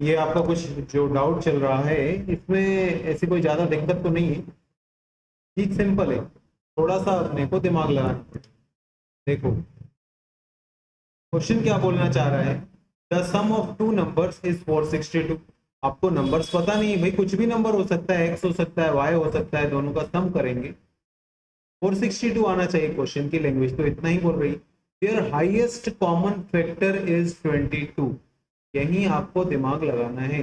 ये आपका कुछ जो डाउट चल रहा है इसमें ऐसी कोई ज़्यादा दिक्कत तो नहीं है, चीज सिंपल है, थोड़ा सा अपने को दिमाग लगाना पड़ेगा। देखो क्वेश्चन क्या बोलना चाह रहा है, the sum of two numbers is 462। आपको नंबर्स पता नहीं है भाई, कुछ भी नंबर हो सकता है, एक्स हो सकता है, वाई हो सकता है, दोनों का सम करेंगे। 462 आना चाहिए, क्वेश्चन की लैंग्वेज तो इतना ही बोल रही। Their highest common factor is 22। यही आपको दिमाग लगाना है,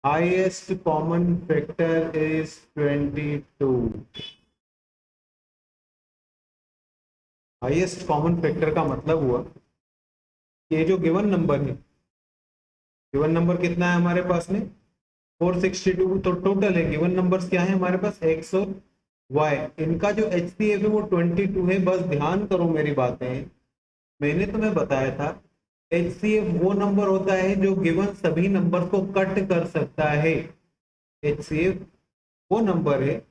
highest common factor is 22। Highest common factor का मतलब हुआ ये जो गिवन नंबर है, गिवन नंबर कितना है हमारे पास में 462, तो टोटल है गिवन नंबर्स क्या है हमारे पास एक्स और वाई, इनका जो एचसीएफ है वो 22 है। बस ध्यान करो मेरी बातें, मैंने तुम्हें बताया था एचसीएफ वो नंबर होता है जो गिवन सभी नंबर को कट कर सकता है। एचसीएफ वो नंबर है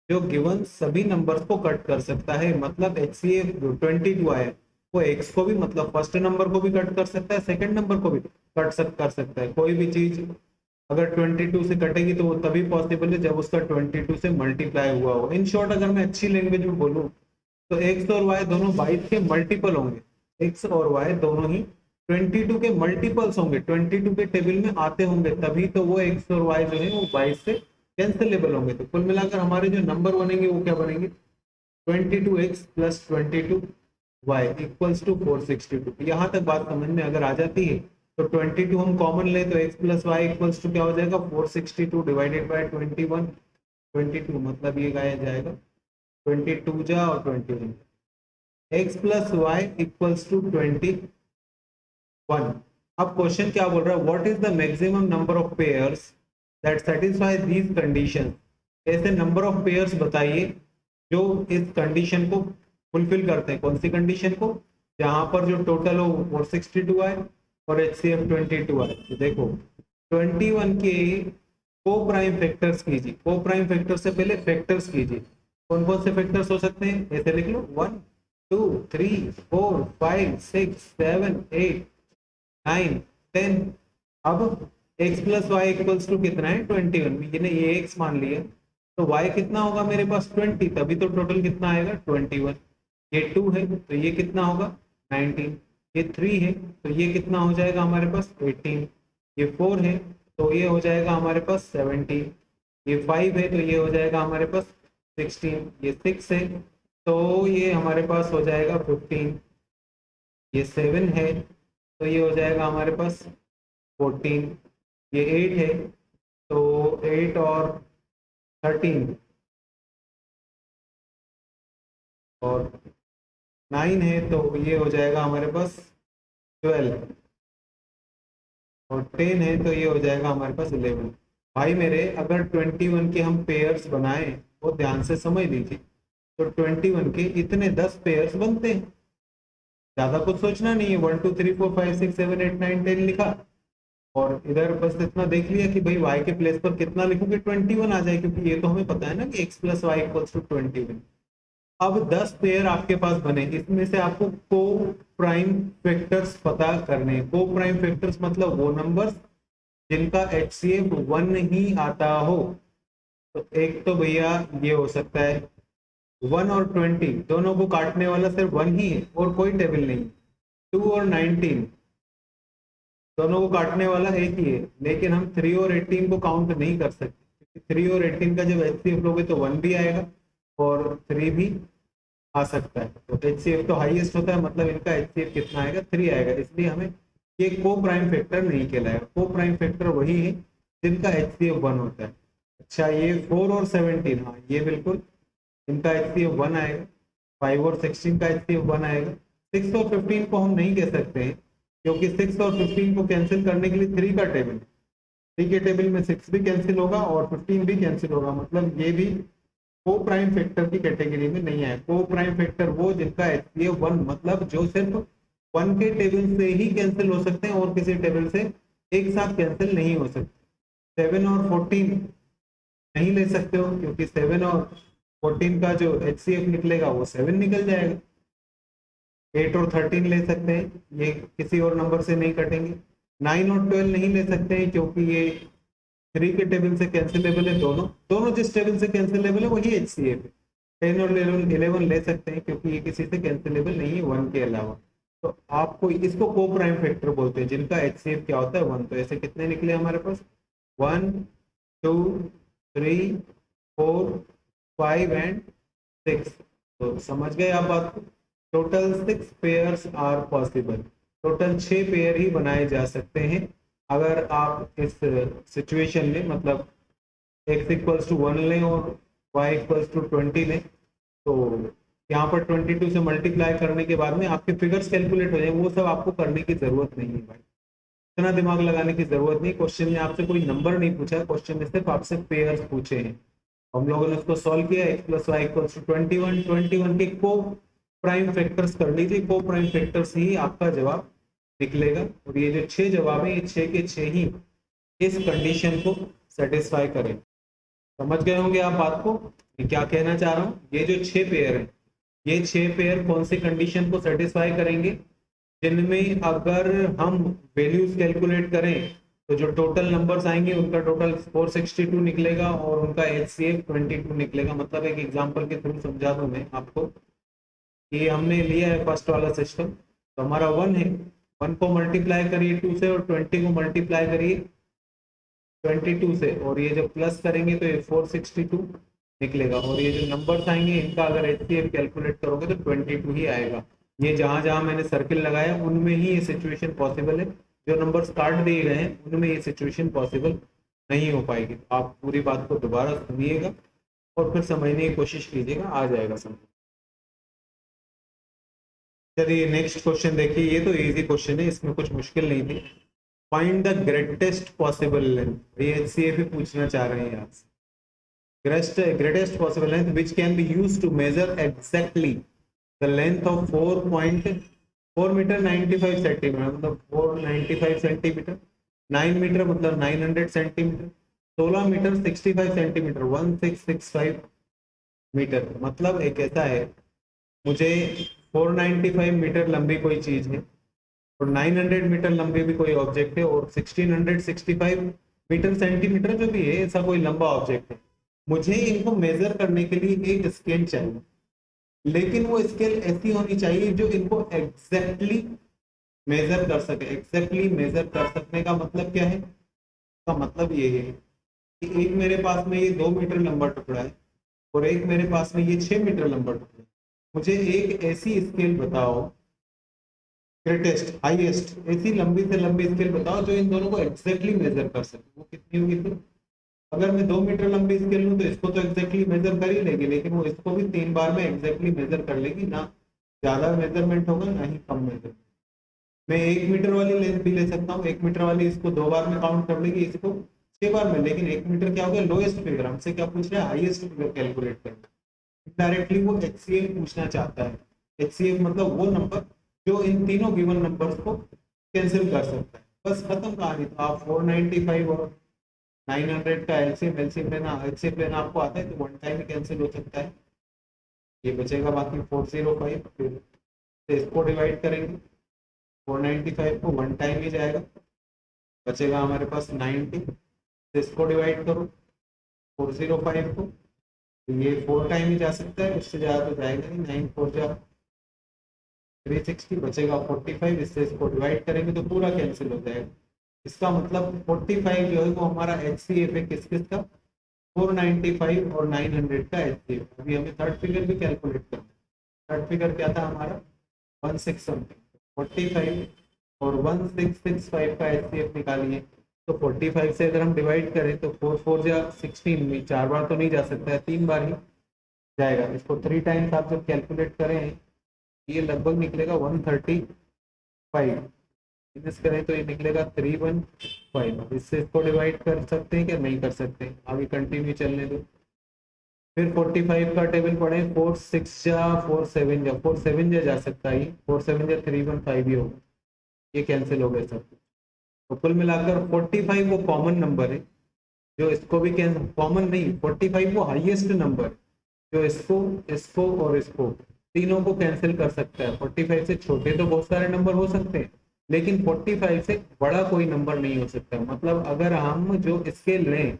जो गिवन सभी नंबर्स को कट कर सकता है। मतलब एचसीएफ जो 22 आया वो एक्स को भी, मतलब फर्स्ट नंबर को भी कट कर सकता है, सेकंड नंबर को भी कर सकता है। कोई भी चीज अगर 22 से कटेगी तो वो तभी पॉसिबल है जब उसका 22 से मल्टीप्लाई हुआ हो। इन शॉर्ट अगर मैं अच्छी लैंग्वेज में बोलूँ तो एक्स और वाई दोनों 22 के मल्टीपल होंगे, एक्स और वाई दोनों ही 22 के मल्टीपल्स होंगे, 22 के टेबल में आते होंगे, तभी तो वो एक्स और वाई जो है वो 22 से कैंसिलेबल होंगे। तो कुल मिलाकर हमारे जो नंबर बनेंगे वो क्या बनेंगे, 22x plus 22y equals to 462। यहाँ तक बात समझ में अगर आ जाती है तो 22 हम कॉमन ले तो x plus y equals to क्या हो जाएगा 462 डिवाइडेड बाय 21। 22 मतलब ये गाया जाएगा 22 जा और 21, x plus y equals to 21। अब क्वेश्चन क्या बोल रहा है, what is the maximum number of pairs that satisfy these condition. ऐसे नंबर ऑफ पेयर्स बताइए जो इस कंडीशन को फुलफिल करते हैं। कौन सी कंडीशन को, जहां पर जो टोटल हो 462 आए और एचसीएफ 22 आए। तो देखो 21 के को प्राइम फैक्टर्स कीजिए, को प्राइम फैक्टर से पहले फैक्टर्स कीजिए। कौन कौन से फैक्टर्स हो सकते हैं, ऐसे लिख लो 1 2 3 4 5 6 7 8 9 10। अब x plus y equals to कितना है 21, मैंने ये x मान लिया तो y कितना होगा मेरे पास 20, तभी तो टोटल कितना आएगा 21। ये 2 है तो ये कितना होगा 19, ये 3 है तो ये कितना हो जाएगा हमारे पास 18, ये 4 है तो ये हो जाएगा हमारे पास 17, ये 5 है तो ये हो जाएगा हमारे पास 16, ये 6 है तो ये हमारे पास हो जाएगा 15, ये 7 है तो ये हो जाएगा हमारे पास 14, ये 8 है तो 8 और 13 और 9 है तो ये हो जाएगा हमारे पास 12 और 10 है तो ये हो जाएगा हमारे पास 11। भाई मेरे अगर 21 के हम पेयर्स बनाए वो ध्यान से समझ लीजिए, तो 21 के इतने 10 पेयर्स बनते हैं, ज्यादा कुछ सोचना नहीं है। 1 2 3 4 5 6 7 8 9 10 लिखा और इधर बस इतना देख लिया कि भाई y के प्लेस पर कितना लिखूं कि 21 आ जाए, क्योंकि ये तो हमें पता है ना कि x plus y equals to 21। अब 10 पेयर आपके पास बने, इसमें से आपको को प्राइम फैक्टर्स पता करने। को प्राइम फैक्टर्स मतलब वो नंबर्स जिनका एचसीएफ 1 ही आता हो। तो एक तो भैया ये हो सकता है 1 और 20 दोनों को काटने वाला सिर्फ 1 ही है और कोई टेबल नहीं। 2 और 19 दोनों को काटने वाला एक ही है, लेकिन हम 3 और 18 को काउंट नहीं कर सकते, 3 और 18 का जब एचसीएफ लोगे तो 1 भी आएगा और 3 भी आ सकता है। तो एचसीएफ तो हाईएस्ट होता है, मतलब इनका एचसीएफ कितना आएगा 3 आएगा, इसलिए हमें ये को प्राइम फैक्टर नहीं कहलाएगा। को प्राइम फैक्टर वही है जिनका एचसीएफ 1 होता है। अच्छा ये 4 और 17, हाँ ये बिल्कुल इनका एचसीएफ 1 आएगा। 5 और 16 का एचसीएफ 1 आएगा। 6 और 15 को हम नहीं कह सकते हैं क्योंकि 6 और 15 को कैंसिल करने के लिए 3 का टेबल है, 3 के टेबल में 6 भी कैंसिल होगा और 15 भी कैंसिल होगा, मतलब ये भी को प्राइम फैक्टर की कैटेगरी में नहीं है। को प्राइम फैक्टर वो जिनका एचसीएफ 1, मतलब जो सिर्फ 1 के टेबल से ही कैंसिल हो सकते हैं और किसी टेबल से एक साथ कैंसिल नहीं हो सकते। 7 और 14 नहीं ले सकते हो क्योंकि 7 और 14 का जो एचसीएफ निकलेगा वो 7 निकल जाएगा। 8 और 13 ले सकते हैं, ये किसी और नंबर से नहीं कटेंगे। 9 और 12 नहीं ले सकते हैं क्योंकि ये 3 के टेबल से कैंसिलेबल है, दोनों दोनों जिस टेबल से कैंसिलेबल है वही HCF है। 10 और 11 ले सकते हैं क्योंकि ये किसी से कैंसिलेबल नहीं है 1 के अलावा। तो आपको इसको को प्राइम फैक्टर बोलते हैं जिनका HCF क्या होता है 1। तो ऐसे कितने निकले हमारे पास 1 2 3 4 5 एंड 6। तो समझ गए आप बात को। Total 6 pairs are possible, total 6 pair ही बनाए जा सकते हैं अगर आप इस सिचुएशन में मतलब x इक्वल्स टू 1 लें और y इक्वल्स टू 20 लें। तो यहाँ पर 22 से मल्टीप्लाई करने के बाद में आपके फिगर्स कैलकुलेट हो जाए, वो सब आपको करने की जरूरत नहीं है भाई, इतना दिमाग लगाने की जरूरत नहीं। क्वेश्चन में आपसे कोई नंबर नहीं पूछा है, क्वेश्चन में सिर्फ आपसे पेयर्स पूछे हैं। हम लोगों ने उसको सॉल्व किया, x plus y equals to 21 के को प्राइम फैक्टर्स कर लीजिए, को प्राइम फैक्टर्स ही आपका जवाब निकलेगा। और ये जो 6 जवाब है ये 6 के 6 ही इस कंडीशन को सेटिस्फाई करें। समझ गए होंगे आप बात को, क्या कहना चाह रहा हूँ। ये जो 6 पेयर है, ये 6 पेयर कौन सी कंडीशन को सेटिस्फाई करेंगे, जिनमें अगर हम वैल्यूज कैलकुलेट करें तो जो टोटल नंबर्स आएंगे उनका टोटल 462 निकलेगा और उनका HCF 22 निकलेगा। मतलब एक एग्जांपल के थ्रू समझा दूं मैं आपको कि हमने लिया है फर्स्ट वाला सिस्टम, तो हमारा 1 है, 1 को मल्टीप्लाई करिए 2 से और 20 को मल्टीप्लाई करिए 22 से, और ये जब प्लस करेंगे तो ये 462 निकलेगा। और ये जो नंबर्स आएंगे इनका अगर HCF कैलकुलेट करोगे तो 22 ही आएगा। ये जहां जहां मैंने सर्किल लगाया उनमें ही ये सिचुएशन पॉसिबल है, जो नंबर्स काट दिए गए हैं उनमें ये सिचुएशन पॉसिबल नहीं हो पाएगी। आप पूरी बात को दोबारा सुनिएगा और फिर समझने की कोशिश कीजिएगा, आ जाएगा समझ। चलिए नेक्स्ट क्वेश्चन देखिए, ये तो इजी क्वेश्चन है, इसमें कुछ मुश्किल नहीं थी। Find the greatest possible length, ये HCF भी पूछना चाह रहे हैं आपसे। Greatest possible length which can be used to measure exactly the length of 4.4 metre 95 centimetre, मतलब 495 सेंटीमीटर, 9 मीटर मतलब 900 सेंटीमीटर, 16 मीटर 65 सेंटीमीटर 1665 मीटर। मतलब एक ऐसा है, मुझे 495 मीटर लंबी कोई चीज है और 900 मीटर लंबी भी कोई ऑब्जेक्ट है और 1665 मीटर सेंटीमीटर जो भी है ऐसा कोई लंबा ऑब्जेक्ट है। मुझे इनको मेजर करने के लिए एक स्केल चाहिए, लेकिन वो स्केल ऐसी होनी चाहिए जो इनको एग्जैक्टली मेजर कर सके। एग्जैक्टली मेजर कर सकने का मतलब क्या है, का मतलब ये है कि एक मेरे पास में ये 2 मीटर लंबा टुकड़ा है और एक मेरे पास में ये 6 मीटर लंबा टुकड़ा है। मुझे एक ऐसी स्केल बताओ, ग्रेटेस्ट हाईएस्ट ऐसी लंबी से लंबी स्केल बताओ जो इन दोनों को एग्जैक्टली मेजर कर सके। वो कितनी होगी फिर, अगर मैं 2 मीटर लंबी स्केल लूँ तो इसको तो एग्जैक्टली मेजर कर ही लेगी, लेकिन वो इसको भी 3 बार में एग्जैक्टली मेजर कर लेगी, ना ज्यादा मेजरमेंट होगा ना ही कम मेजरमेंट। मैं 1 मीटर वाली लेंथ भी ले सकता हूँ, 1 मीटर वाली इसको 2 बार में काउंट कर लेगी, इसको 6 बार में। लेकिन 1 मीटर क्या हो गया, लोएस्ट फिगर, हमसे क्या पूछ रहा है, हाईएस्ट फिगर कैलकुलेट करना। डायरेक्टली वो HCF पूछना चाहता है। HCF मतलब वो नंबर जो इन तीनों गिवन नंबर्स को कैंसिल कर सकता है, बस खत्म कहानी। तो आप 495 और 900 का एलसीएम लेना, HCF लेना आपको आता है तो वन टाइम कैंसिल हो सकता है, ये बचेगा बाकी 405। फिर इसको डिवाइड करेंगे, 495 को वन टाइम ही जाएगा, बचेगा हमारे पास 90। इसको डिवाइड करो 405 को, तो ये 4 टाइम ही जा सकता है, उससे ज़्यादा तो जाएगा नहीं। 9 4 जा 360, बचेगा 45। इससे इसको डिवाइड करेंगे तो पूरा कैंसिल हो जाएगा। इसका मतलब 45 जो है वो हमारा HCF है, किस किस का, 495 और 900 का HCF। अभी हमें थर्ड फिगर भी कैलकुलेट करना है। थर्ड फिगर क्या था हमारा, 16 समथिंग, 45 और 1665 का HCF निकालिए। तो 45 से अगर हम डिवाइड करें तो 4 4 जा 16 में 4 बार तो नहीं जा सकता है, 3 बार ही जाएगा। इसको 3 टाइम्स आप जब कैलकुलेट करें ये लगभग निकलेगा 135, माइनस करें तो ये निकलेगा 315। इससे इसको डिवाइड कर सकते हैं क्या, नहीं कर सकते, आगे कंटिन्यू चलने दो। फिर 45 का टेबल पढ़े, 4 6 जा 4 7 जा 4 7 जा सकता है, 4 7 जा 315 ही होगा, ये कैंसिल हो गए सब। तो कुल मिलाकर 45 वो कॉमन नंबर है जो इसको भी कॉमन नहीं, 45 वो हाईएस्ट नंबर जो इसको इसको और इसको तीनों को कैंसिल कर सकता है। 45 से छोटे तो बहुत सारे नंबर हो सकते हैं, लेकिन 45 से बड़ा कोई नंबर नहीं हो सकता। मतलब अगर हम जो स्केल लें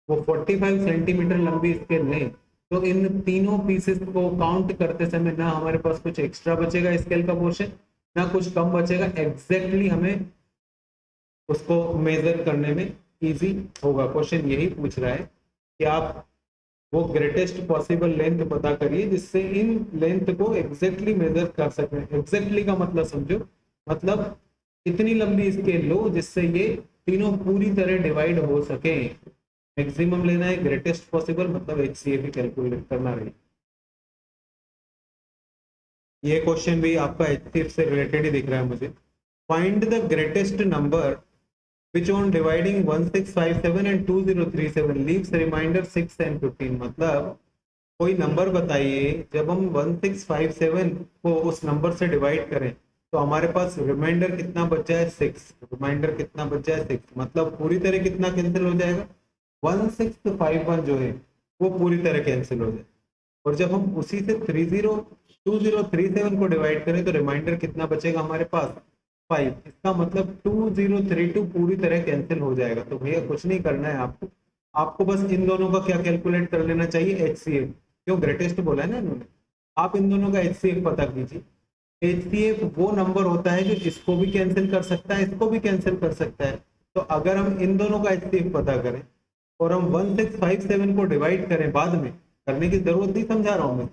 वो 45 सेंटीमीटर लंबी स्केल लें तो इन तीनों पीसेस को काउंट करते समय ना हमारे पास कुछ एक्स्ट्रा बचेगा स्केल का पोर्शन, ना कुछ कम बचेगा। एग्जैक्टली हमें उसको मेजर करने में इजी होगा। क्वेश्चन यही पूछ रहा है कि आप वो ग्रेटेस्ट पॉसिबल लेंथ पता करिए जिससे इन लेंथ को एग्जैक्टली मेजर कर सकें। एग्जैक्टली का मतलब समझो, मतलब इतनी लंबी स्केल लो जिससे ये तीनों पूरी तरह डिवाइड हो सके। मैक्सिमम लेना है, ग्रेटेस्ट पॉसिबल मतलब HCF कैलकुलेट करना रही। ये क्वेश्चन भी आपका HCF से रिलेटेड ही दिख रहा है मुझे। Find the greatest number which on dividing 1657 and 2037 leaves remainder 6 and 15। मतलब कोई नंबर बताइए जब हम 1657 को उस नंबर से डिवाइड करें तो हमारे पास रिमाइंडर कितना बच जाए 6। रिमाइंडर कितना बच जाए 6, मतलब पूरी तरह कितना कैंसिल हो जाएगा 1651 जो है वो पूरी तरह कैंसिल हो जाए। और जब हम उसी से 2037 को डिवाइड करें तो रिमाइंडर कितना बचेगा हमारे पास 5। इसका मतलब 2032 पूरी तरह कैंसिल हो जाएगा। तो भैया कुछ नहीं करना है आपको, आपको बस इन दोनों का क्या कैलकुलेट कर लेना चाहिए HCF। क्यों ग्रेटेस्ट बोला है ना इन्होंने, आप इन दोनों का HCF पता कीजिए। HCF वो नंबर होता है जो इसको भी कैंसिल कर सकता है इसको भी कैंसिल कर सकता है। तो अगर हम इन दोनों का HCF पता करें और हम 1657 को डिवाइड करें, बाद में करने की जरूरत नहीं समझा रहा हूं मैं,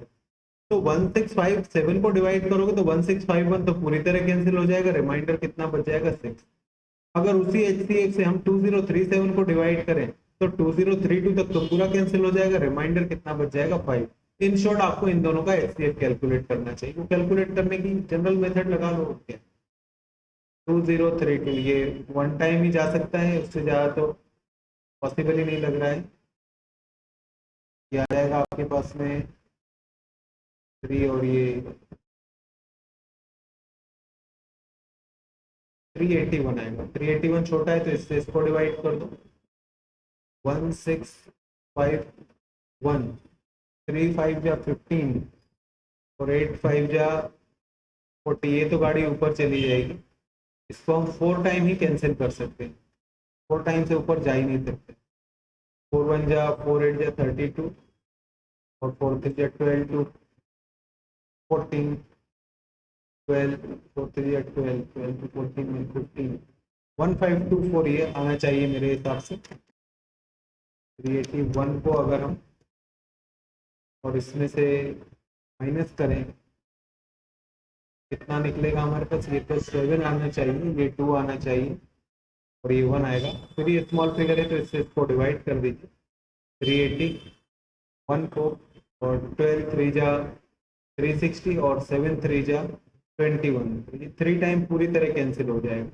तो 1657 को डिवाइड करोगे तो 1651 तो पूरी तरह कैंसिल हो जाएगा, रिमाइंडर कितना बच जाएगा 6। अगर उसी HCF से हम 2037 को डिवाइड करें तो 2032 तक तो पूरा कैंसिल हो जाएगा, रिमाइंडर कितना बच जाएगा 5। इन शॉर्ट आपको इन दोनों का HCF कैलकुलेट करना चाहिए। वो कैलकुलेट करने की जनरल मेथड लगा लो क्या, 2032 ये वन टाइम ही जा सकता है, उससे ज्यादा तो पॉसिबल ही नहीं लग रहा है। ये आ जाएगा आपके पास में 3 और ये 381 आएगा। 381 छोटा है तो इससे इसको डिवाइड कर दो 1651, 3 5 जा 15 और 8 5 जा 40। ये तो गाड़ी ऊपर चली जाएगी, इसको हम 4 टाइम ही कैंसिल कर सकते हैं, 4 टाइम से ऊपर जा ही नहीं सकते। 4 1 जा 4 8 जा 32 और 4 3 जा 12 टू 14, 12 4 3 जा 12 12 टू 14 में 15, 1524 ये आना चाहिए मेरे हिसाब से। 381 को अगर हम और इसमें से माइनस करें कितना निकलेगा हमारे पास, ये तो 7 आना चाहिए, ये 2 आना चाहिए और ये 1 आएगा। फिर ये स्मॉल फिगर है तो इससे इसको डिवाइड कर दीजिए 381 को, और 12 3 जा 360 और 7 3 जा 21। ये 3 टाइम पूरी तरह कैंसिल हो जाएगा।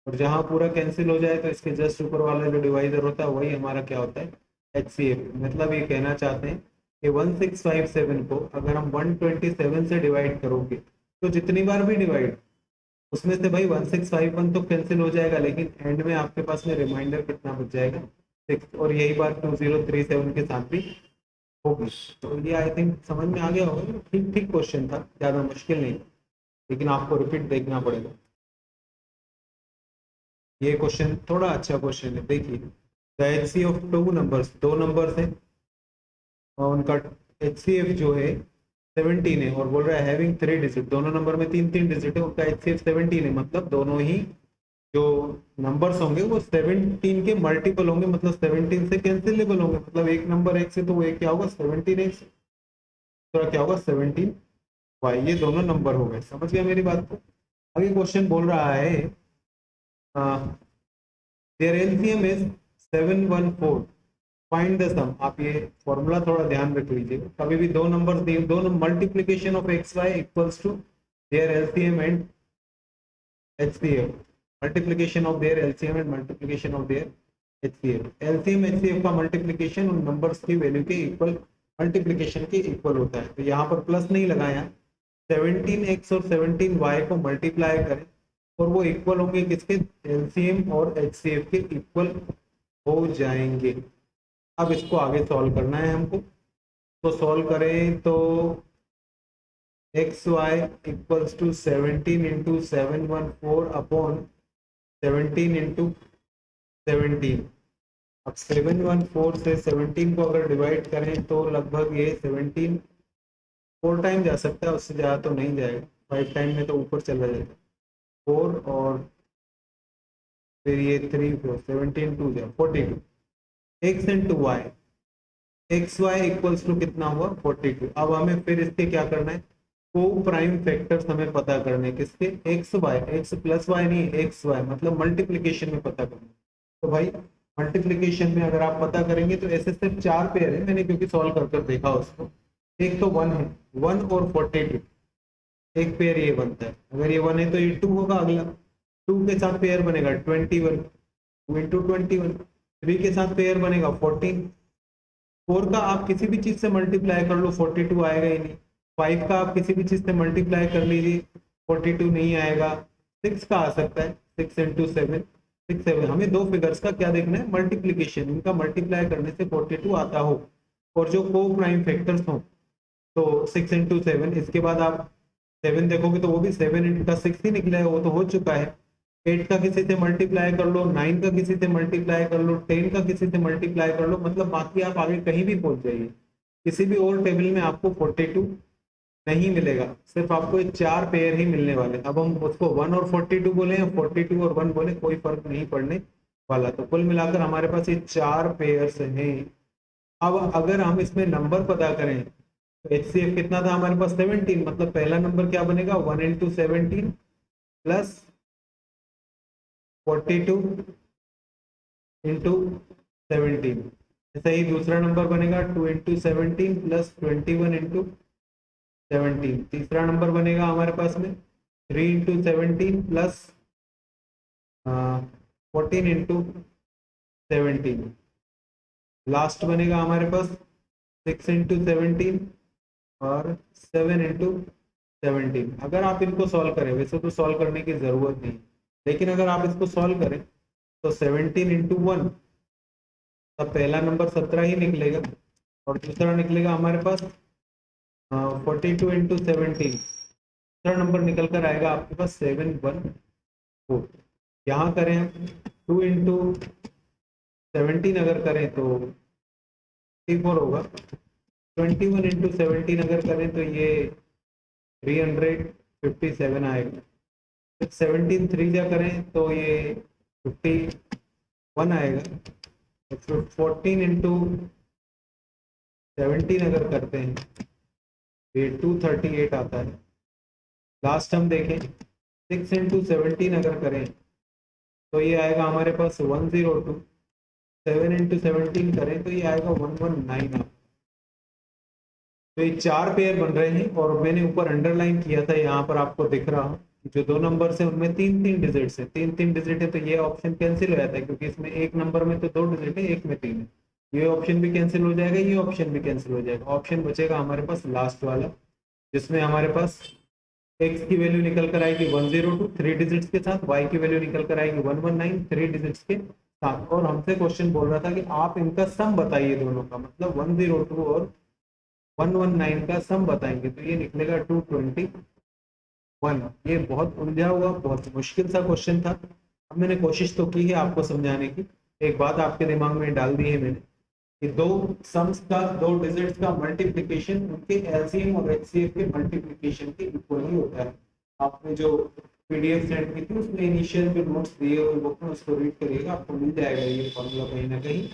और जहाँ पूरा कैंसिल हो जाए तो इसके जस्ट ऊपर वाला जो डिवाइडर होता है वही हमारा क्या होता है HCF। मतलब ये कहना चाहते हैं कि 1657 को अगर हम 127 से डिवाइड करोगे तो जितनी बार भी डिवाइड उसमें से भाई 1651 तो कैंसिल हो जाएगा, लेकिन एंड में आपके पास में रिमाइंडर कितना बच जाएगा 6। और यही बात 2037 के साथ भी होगी। तो ये आई थिंक समझ में आ गया होगा। ठीक ठीक क्वेश्चन था, ज़्यादा मुश्किल नहीं, लेकिन आपको रिपीट देखना पड़ेगा। ये क्वेश्चन थोड़ा अच्छा क्वेश्चन है, देखिए the HCF of two numbers, दो नंबर्स है और उनका HCF जो है 17 है, और बोल रहा है हैविंग 3 डिजिट, दोनों नंबर में 3 डिजिट है, उनका HCF 17 है। मतलब दोनों ही जो नंबर्स होंगे वो 17 के मल्टीपल होंगे, मतलब 17 से कैंसिलेबल होंगे। मतलब एक नंबर एक से तो वो एक क्या होगा 17x, तो क्या होगा 17y। ये दोनों नंबर हो गए, समझ गया मेरी बात को। आगे क्वेश्चन बोल रहा है their LCM is 714, find the sum. आप ये फॉर्मूला थोड़ा ध्यान रख लीजिए, कभी भी दो नंबर दिए, दोनों multiplication of x y equals to their LCM and HCF, multiplication of their LCM and multiplication of their HCF। LCM HCF का मल्टीप्लीकेशन उन नंबर्स की वैल्यू के इक्वल, मल्टीप्लीकेशन के इक्वल होता है। तो यहाँ पर प्लस नहीं लगाया, 17x और 17y को मल्टीप्लाई करें और वो इक्वल होंगे किसके, एलसीएम और HCF के इक्वल हो जाएंगे। अब इसको आगे सॉल्व करना है हमको, तो सॉल्व करें तो x y equals to 17 into 714 upon 17 into 17। अब 714 से 17 को अगर डिवाइड करें तो लगभग ये 17 4 टाइम जा सकता है, उससे ज़्यादा तो नहीं जाएगा, 5 टाइम में तो ऊपर चला जाएगा। 4 और फिर ये 3 4 17 2 जा 42। X into y, x y equals to कितना हुआ 42। अब हमें फिर इसके क्या करना है, को प्राइम फैक्टर्स हमें पता करने, किसके, x y, x plus y नहीं, एक्स वाई मतलब मल्टीप्लीकेशन में पता करना। तो भाई मल्टीप्लीकेशन में अगर आप पता करेंगे तो ऐसे सिर्फ 4 पेयर है, मैंने क्योंकि सॉल्व कर कर देखा उसको। एक तो 1 है, 1 और 42, एक पेयर ये बनता है। अगर ये 1 है तो ये 2 होगा, अगला 2 के साथ पेयर बनेगा 21, 2 इंटू 21। 3 के साथ पेयर बनेगा 14। 4 का आप किसी भी चीज से मल्टीप्लाई कर लो 42 आएगा ही नहीं। 5 का आप किसी भी चीज से मल्टीप्लाई कर लीजिए 42 नहीं आएगा। 6 का आ सकता है, 6 इंटू 7 6 7। हमें दो फिगर्स का क्या देखना है, मल्टीप्लीकेशन, इनका मल्टीप्लाई करने से 42 आता हो और जो को प्राइम फैक्टर्स हो। तो 6 इंटू 7, इसके बाद आप 7 देखोगे तो वो भी 7 का 6 ही निकला है, वो तो हो चुका है। 8 का किसी से मल्टीप्लाई कर लो, 9 का किसी से मल्टीप्लाई कर लो, 10 का किसी से मल्टीप्लाई कर लो, मतलब बाकी आप आगे कहीं भी पहुंच जाइए, किसी भी और टेबल में आपको 42 नहीं मिलेगा, सिर्फ आपको ये 4 पेयर ही मिलने वाले। अब हम उसको 1 और 42 बोले या 42 और 1 बोले, कोई फर्क नहीं पड़ने वाला। तो कुल मिलाकर हमारे पास ये 4 पेयर्स हैं। अब अगर हम इसमें नंबर पता करें तो HCF कितना था हमारे पास 17, मतलब पहला नंबर क्या बनेगा 1 इंटू 17 प्लस 42 इंटू 17। ऐसा ही दूसरा नंबर बनेगा 2 इंटू 17 प्लस 21 इंटू 17। तीसरा नंबर बनेगा हमारे पास में 3 इंटू 17 प्लस 14 इंटू 17। लास्ट बनेगा हमारे पास 6 इंटू 17 और 7 इंटू 17। अगर आप इनको सॉल्व करें, वैसे तो सॉल्व करने की ज़रूरत नहीं, लेकिन अगर आप इसको सॉल्व करें तो 17 इंटू 1, तब पहला नंबर 17 ही निकलेगा और दूसरा निकलेगा हमारे पास 42 इंटू 17। दूसरा नंबर निकल कर आएगा आपके पास 714। यहाँ करें 2 इंटू 17 अगर करें तो 54 होगा। 21 इंटू 17 अगर करें तो ये 357 आएगा। 17 3 जा करें तो ये 51 आएगा। तो फिर 14 इंटू 17 अगर करते हैं ये 238 आता है। लास्ट हम देखें 6 इंटू 17 अगर करें तो ये आएगा हमारे पास 102। 7 इंटू 17 करें तो ये आएगा 119। तो ये 4 पेयर बन रहे हैं और मैंने ऊपर अंडरलाइन किया था, यहाँ पर आपको दिख रहा हो जो 2 नंबर है उनमें 3 डिजिट्स है, 3 डिजिट है, तो ये ऑप्शन कैंसिल हो जाता है क्योंकि इसमें एक नंबर में तो 2 डिजिट है, एक में 3 है। ये ऑप्शन भी कैंसिल हो जाएगा, ये ऑप्शन भी कैंसिल हो जाएगा। ऑप्शन बचेगा हमारे पास लास्ट वाला, जिसमें हमारे पास एक्स की वैल्यू निकल कर आएगी 102 3 डिजिट्स के साथ, वाई की वैल्यू निकल कर आएगी 119 3 डिजिट्स के साथ। और हमसे क्वेश्चन बोल रहा था कि आप इनका सम बताइए दोनों का, मतलब 102 और 119 का सम बताएंगे तो ये निकलेगा 221। ये बहुत उलझा हुआ, बहुत मुश्किल सा क्वेश्चन था। अब मैंने कोशिश तो की है आपको समझाने की। एक बात आपके दिमाग में डाल दी है मैंने कि दो सम्स का, 2 डिजिट्स का मल्टीप्लिकेशन उनके एलसीएम और एचसीएफ के मल्टीप्लिकेशन के इक्वल ही होता है। आपने जो पीडीएफ सेंड की थी उसमें इनिशियल जो नोट्स दिए हुए बुक में उसको रीड करिएगा, आपको मिल जाएगा ये फॉर्मूला कहीं ना कहीं।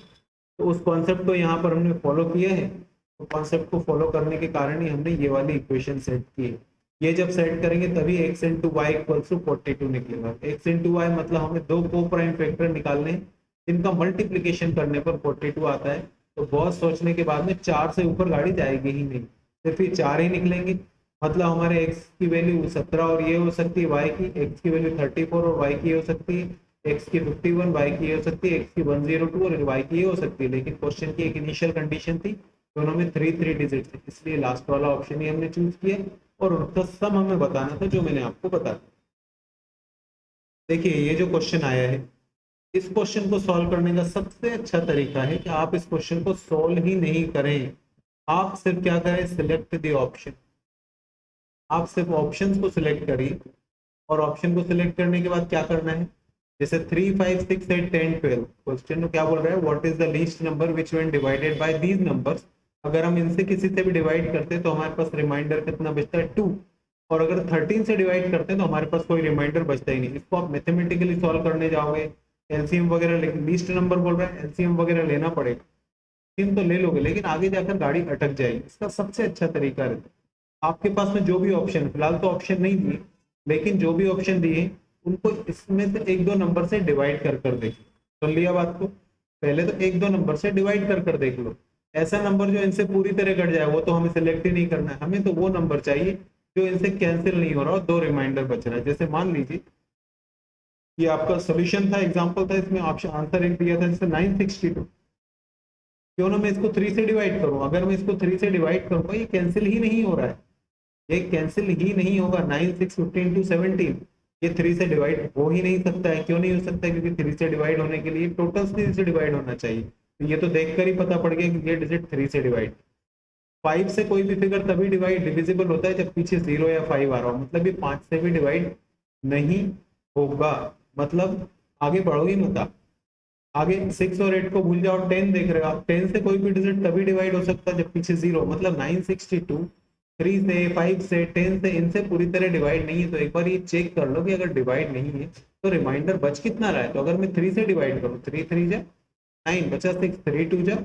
तो उस कॉन्सेप्ट को यहाँ पर हमने फॉलो किया है, तो कॉन्सेप्ट को फॉलो करने के कारण ही हमने ये वाली इक्वेशन सेट की है। ये जब सेट करेंगे तभी x into y equals to 42 निकलेगा। x इंटू वाई मतलब हमें 2 को प्राइम फैक्टर निकालने हैं जिनका मल्टीप्लिकेशन करने पर 42 आता है। तो बहुत सोचने के बाद में 4 से ऊपर गाड़ी जाएगी ही नहीं, सिर्फ ये 4 ही निकलेंगे। मतलब हमारे x की वैल्यू 17 और ये हो सकती है y की, x की वैल्यू 34 और y की हो सकती है, x की 51 y की हो सकती है, x की 102 और y की हो सकती है। लेकिन क्वेश्चन की एक इनिशियल कंडीशन थी, दोनों में 3 डिजिट थे, इसलिए लास्ट वाला ऑप्शन ही हमने चूज किया और उनका सम हमें बताना था जो मैंने आपको बताया। देखिए ये जो क्वेश्चन आया है, इस क्वेश्चन को सॉल्व करने का सबसे अच्छा तरीका है कि आप इस क्वेश्चन को सॉल्व ही नहीं करें, आप सिर्फ क्या करें, सिलेक्ट द ऑप्शन। आप सिर्फ ऑप्शंस को सिलेक्ट करिए और ऑप्शन को सिलेक्ट करने के बाद क्या करना है, जैसे 3 5 6 8 10 12 क्वेश्चन में क्या बोल रहा है, what is the least number which when divided by these numbers. अगर हम इनसे किसी से भी डिवाइड करते हैं तो हमारे पास रिमाइंडर कितना बचता है 2, और अगर 13 से डिवाइड करते हैं तो हमारे पास कोई रिमाइंडर बचता ही नहीं। इसको आप मैथमेटिकली सॉल्व करने जाओगे, एलसीएम वगैरह, लीस्ट नंबर बोल रहा है एलसीएम वगैरह लेना पड़ेगा, एलसीएम तो ले लोगे लेकिन आगे जाकर गाड़ी अटक जाएगी। इसका सबसे अच्छा तरीका रहता है आपके पास में जो भी ऑप्शन, फिलहाल तो ऑप्शन नहीं दिए लेकिन जो भी ऑप्शन दिए उनको इसमें से एक दो नंबर से डिवाइड कर कर देखिए। सुन लिया बात को, पहले तो एक दो नंबर से डिवाइड कर कर देख लो, ऐसा नंबर जो इनसे पूरी तरह कट जाए वो तो हमें सिलेक्ट ही नहीं करना है, हमें तो वो नंबर चाहिए जो इनसे कैंसिल नहीं हो रहा और दो रिमाइंडर बच रहा है। जैसे मान लीजिए कि आपका सोल्यूशन था, एग्जांपल था, इसमें ऑप्शन आंसर एक दिया था जैसे 962, क्यों ना मैं इसको 3 से डिवाइड करूं, अगर मैं इसको 3 से डिवाइड करूंगा ये कैंसिल ही नहीं हो रहा है, ये कैंसिल ही नहीं होगा। 9 6 15 टू 17 ये 3 से डिवाइड हो ही नहीं सकता है। क्यों नहीं हो सकता है, क्योंकि 3 से डिवाइड होने के लिए टोटल 3 से डिवाइड होना चाहिए, तो ये तो देखकर ही पता पड़ गया कि ये डिजिट 3 से डिवाइड। 5 से कोई भी फिगर तभी डिवाइड डिविजिबल होता है जब पीछे 0 या 5 आ रहा हो, मतलब ये 5 से भी डिवाइड नहीं होगा, मतलब आगे बढ़ोगी मत आप। आगे 6 और 8 को भूल जाओ, 10 देख रहे हो आप, 10 से कोई भी डिजिट तभी डिवाइड हो सकता है जब पीछे 0, मतलब 962 3 से 5 से 10 से इनसे पूरी तरह डिवाइड नहीं है। तो एक बार ये चेक कर लो कि अगर डिवाइड नहीं है तो रिमाइंडर बच कितना रहा है। तो अगर मैं 3 से डिवाइड करूँ, 3 3 जा 9 बचा 6, 3 2 जा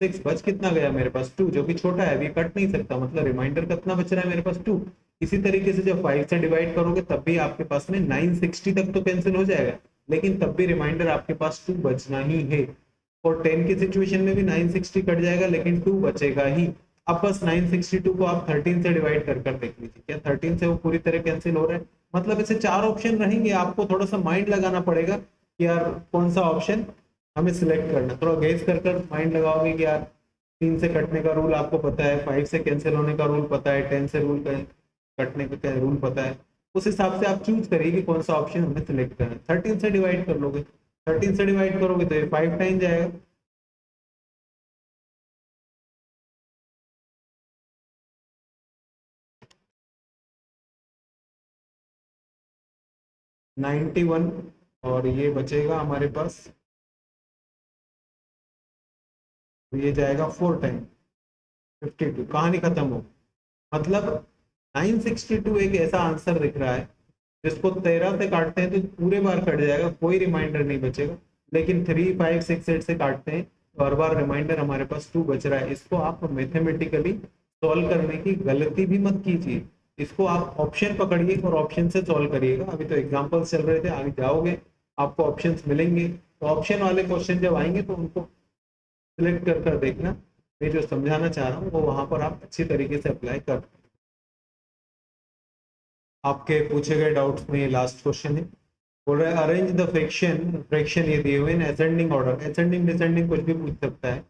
6, बच कितना गया मेरे पास 2, जो कि छोटा है अभी कट नहीं सकता, मतलब रिमाइंडर कितना बच रहा है मेरे पास 2। इसी तरीके से जब 5 से डिवाइड करोगे तब भी आपके पास में 960 तक तो कैंसिल हो जाएगा, लेकिन तब भी रिमाइंडर आपके पास 2 बचना ही है। और 10 की सिचुएशन में भी 960 कट जाएगा लेकिन 2 बचेगा ही। अब बस 962 को आप 13 से डिवाइड कर कर देख लीजिए, क्या 13 से वो पूरी तरह कैंसिल हो रहा है। मतलब ऐसे 4 ऑप्शन रहेंगे, आपको थोड़ा सा माइंड लगाना पड़ेगा कि यार कौन सा ऑप्शन हमें सिलेक्ट करना, थोड़ा गेस कर कर माइंड लगाओगे कि यार 3 से कटने का रूल आपको पता है, 5 से कैंसिल होने का रूल पता है, 10 से रूल कटने का रूल पता है, उस हिसाब से आप चूज करिए कि कौन सा ऑप्शन हमें सिलेक्ट करना है। 13 से डिवाइड कर लोगे, 13 से डिवाइड करोगे तो ये 5 टाइम जाएगा, नाइन्टी वन, और ये बचेगा हमारे पास, तो ये जाएगा 4 टाइम 52, कहानी खत्म हो। मतलब 962 एक ऐसा आंसर दिख रहा है जिसको 13 से काटते हैं तो पूरे बार कट जाएगा, कोई रिमाइंडर नहीं बचेगा, लेकिन 3 5 6 8 से काटते हैं तो हर बार रिमाइंडर हमारे पास 2 बच रहा है। इसको आप मैथमेटिकली सॉल्व करने की गलती भी मत कीजिए, इसको आप ऑप्शन पकड़िए और ऑप्शन से सॉल्व करिएगा। अभी तो एग्जांपल्स चल रहे थे, आगे जाओगे आपको ऑप्शंस मिलेंगे, तो ऑप्शन वाले क्वेश्चन जब आएंगे तो उनको सिलेक्ट कर कर देखना, मैं जो समझाना चाह रहा हूँ वो वहां पर आप अच्छी तरीके से अप्लाई कर। आपके पूछे गए डाउट्स में ये लास्ट क्वेश्चन है, बोल रहा है अरेंज द फ्रैक्शन, फ्रैक्शन ये दिए हुए in ascending order, ascending descending कुछ भी पूछ सकता है,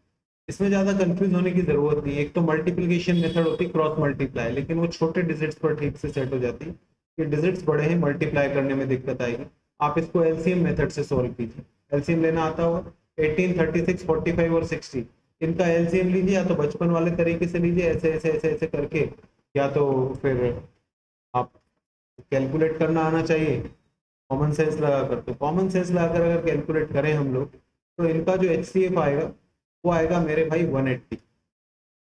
इसमें ज्यादा कंफ्यूज होने की जरूरत नहीं है। एक तो मल्टीप्लिकेशन मेथड होती है क्रॉस मल्टीप्लाई, लेकिन वो छोटे डिजिट्स पर ठीक से सेट हो जाती है, ये डिजिट्स बड़े हैं मल्टीप्लाई करने में दिक्कत आएगी। आप इसको एलसीएम मेथड से सोल्व कीजिए, एलसीएम लेना आता होगा, 18 36 45 और 60, इनका एलसीएम लीजिए, या तो बचपन वाले तरीके से लीजिए ऐसे ऐसे ऐसे ऐसे करके, या तो फिर आप कैलकुलेट करना आना चाहिए कॉमन सेंस लगाकर। तो कॉमन सेंस लगाकर अगर कैलकुलेट करें हम लोग तो इनका जो एचसीएफ आएगा वो आएगा मेरे भाई 180,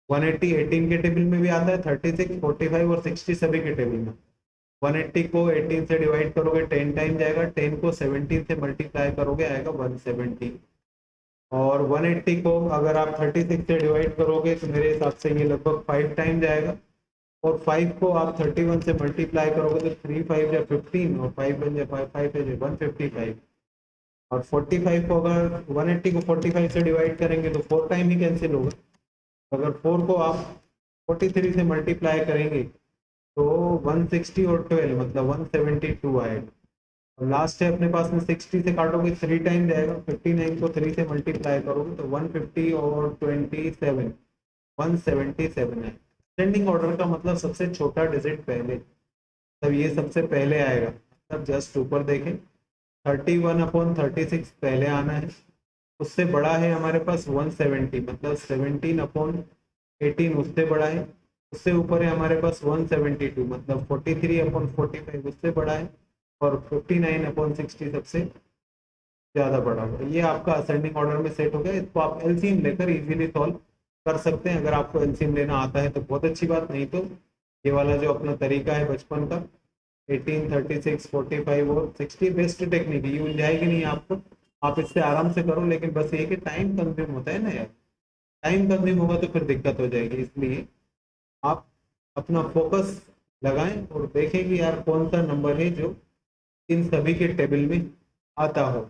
180 18 के टेबल में भी आता है, 36 45 और 60 सभी के टेबल में। 180 को 18 से डिवाइड करोगे 10 टाइम जाएगा, 10 को 17 से मल्टीप्लाई करोगे आएगा 170, और 180 को अगर आप 36 से डिवाइड करोगे तो मेरे हिसाब से ये लगभग 5 टाइम जाएगा, और 5 को आप 31 से मल्टीप्लाई करोगे तो 3 5 या 15, और 5 1 या 5 5 है 155, और 45 को अगर 180 को 45 से डिवाइड करेंगे तो 4 टाइम ही कैंसिल होगा। अगर 4 को आप 43 से मल्टीप्लाई करेंगे तो 160 और 12 मतलब 172 आएगा। और लास्ट है अपने पास में 60 से काटोगे 3 टाइम जाएगा, 59 को 3 से मल्टीप्लाई करोगे तो 150 और 27 177 है। असेंडिंग ऑर्डर का मतलब सबसे छोटा डिजिट पहले, तब ये सबसे पहले आएगा, मतलब जस्ट ऊपर देखें 31/36 पहले आना है, उससे बड़ा है हमारे पास 170, मतलब 17/18 उससे बड़ा है, उससे ऊपर है हमारे पास 172, मतलब 43/45 उससे बड़ा है, और 59/60 सबसे ज़्यादा बड़ा होगा। ये आपका असेंडिंग ऑर्डर में सेट हो गया। इसको आप एलसीएम लेकर इजीली सॉल्व कर सकते हैं। अगर आपको एलसीएम लेना आता है तो बहुत अच्छी बात, नहीं तो ये वाला जो अपना तरीका है बचपन का 18, 36, 45 और 60 बेस्ट टेक्निक है, ये उलझाएगी नहीं आपको। आप इससे आराम से करो, लेकिन बस ये कि टाइम कंज्यूम होता है ना यार, टाइम कंज्यूम होगा तो फिर दिक्कत हो जाएगी। इसलिए आप अपना फोकस लगाएं और देखें कि यार कौन सा नंबर है जो इन सभी के टेबल में आता हो।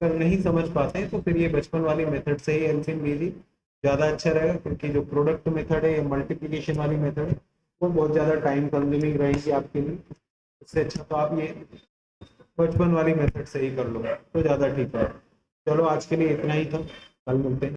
अगर नहीं समझ पाते हैं तो फिर ये बचपन वाली मेथड से ही एलसीएम लीजिए, ज़्यादा अच्छा रहेगा, क्योंकि जो प्रोडक्ट मेथड है या मल्टीप्लिकेशन वाली मेथड है वो बहुत ज़्यादा टाइम कंज्यूमिंग रहेगी आपके लिए। उससे अच्छा तो आप ये बचपन वाली मेथड से ही कर लो तो ज़्यादा ठीक है। चलो आज के लिए इतना ही था, कल मिलते हैं।